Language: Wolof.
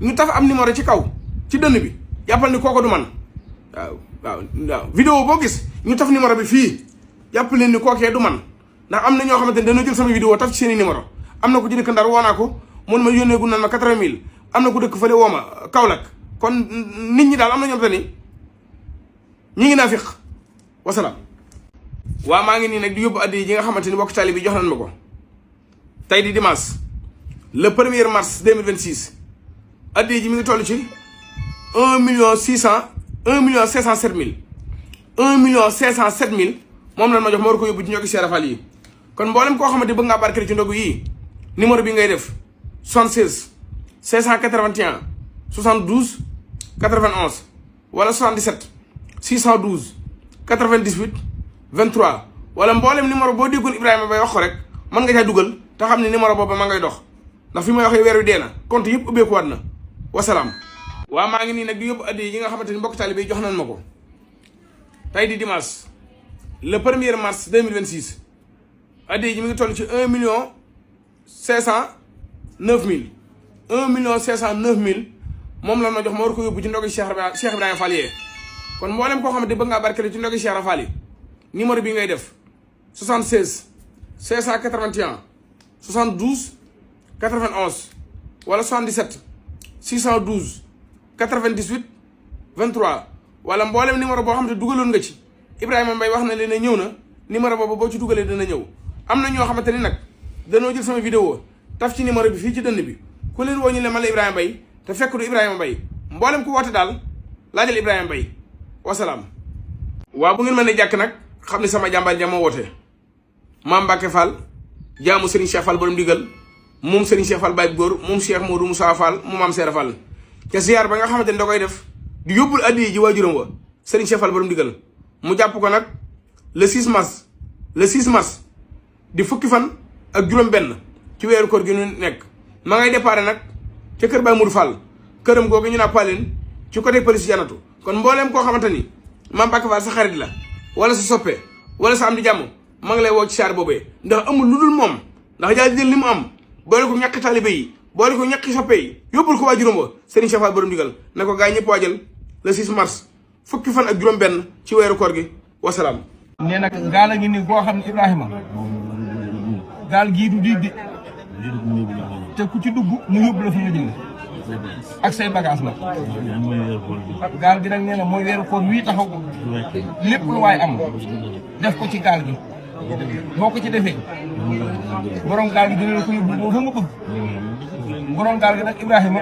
ñu taf am numéro ci kaw ci dënn bi jàppal ni kooko du man waaw vidéo boo gis ñu taf numéro bi fii jàpp leen ni kookee du man ndax am na ñoo xamante ne dañoo jël sama vidéo taf ci seen i numéro am na ku ci dëkk Ndar woo naa ko mun ma yónnee gu naan ma 80 000 am na ku dëkk fële woo ma Kaolack kon nit ñi daal am na ñoo xamante ni ñi ngi naa fiq wasalaam. waaw maa ngi nii nag di yóbbu addi yi nga xamante ni bokk tali bi jox nañ ma ko tey di dimanche le 1er mars 2026 addi ji mi ngi toll ci 1 million 507 mille moom lañ ma jox ma war ko yóbbu ci ñoo ki seerafal yi kon mboolem koo xamante bëgg ngaa barkeel ci ndogu yii numéro bi ngay def 76 581 72 91 wala 77 612 98 23 wala mboolem numéro boo déggoon Ibrahima Mbaye wax ko rek mën nga caa dugal te xam ne numéro boobu ma ngay dox ndax fi may waxee weer wi dee na compte yëpp ubbeekuwaat na wasalaam. waaw maa ngi nii nag di yóbbu addi yi nga xamante ni mbokk taalibe yi jox nañ ma ko tey di dimanche le 1er mars 2026 addi ji mi ngi toll ci 1 million 509 mille 1 million 509 mille moom la ma jox ma war ko yóbbu ci ndogi Cheikh Ibrahima Fall yee kon mboolem koo xamante bëgg ngaa barkeel ci ndogi Cheikh Fall yi numéro bi ngay def 76 581 72 91 wala 77 612 98 23 wala mboolem numéro boo xam ne dugaloon nga ci Ibrahima Mbaye wax na leen ne ñëw na numéro boobu boo ci dugalee dana ñëw. am na ñoo xamante ni nag danoo jël sama vidéo taf ci numéro bi fii ci dënn bi ku leen woo ñu ne man la Ibrahima Mbaye te fekk du Ibrahima Mbaye mboolem ku woote daal laajal Ibrahima Mbaye wasalaam. waaw bu ngeen mën a jàkk nag xam ne sama jàmbaar ja moo woote Maam Mbacke Fall jaamu Serigne Cheikh Fall borom digal moom Serigne Cheikh Fall Baye góor moom Cheikh Modou Moussa Fall mu Maam Seera Fall ca ziar ba nga xamante ni da koy def di yóbbul addi ji waajuram wa Serigne Cheikh Fall borom digal mu jàpp ko nag le 6 mars di fukki fan ak juróom benn ci weeru koor gi ñu nekk ma ngay déparé nag ca kër Baye Moudou Fall këram googu ñu naa paleen ci côté police janatu kon mbooleem koo xamante ni Maam Mbacke Fall sa xarit la wala sa soppe wala sa am di jàmm ma ngi lay woo ci saar boobee ndax amul lu dul moom ndax yaa jël li mu am boole ko ñàkki taalibe yi boole ko ñàkki soppe yi yóbbul ko waajuram ba Serigne Cheikh Fall borom digal ne ko gaa yi ñëpp waajal le 6 mars fukki fan ak juróom benn ci weeru koor gi wasalaam. nee nag gaal a ngi nii koo xam ne Ibrahima gaal gii du diig di te ku ci dugg mu yóbbu la fa nga jëm ak say bagage nag gaal gi nag nee na mooy weeru koor wii taxaw ko lépp lu waay am def ko ci gaal gi boo ko ci defee borom gaal gi dina la ko yóbbu boo fa nga bëgg borom gaal gi nag Ibrahima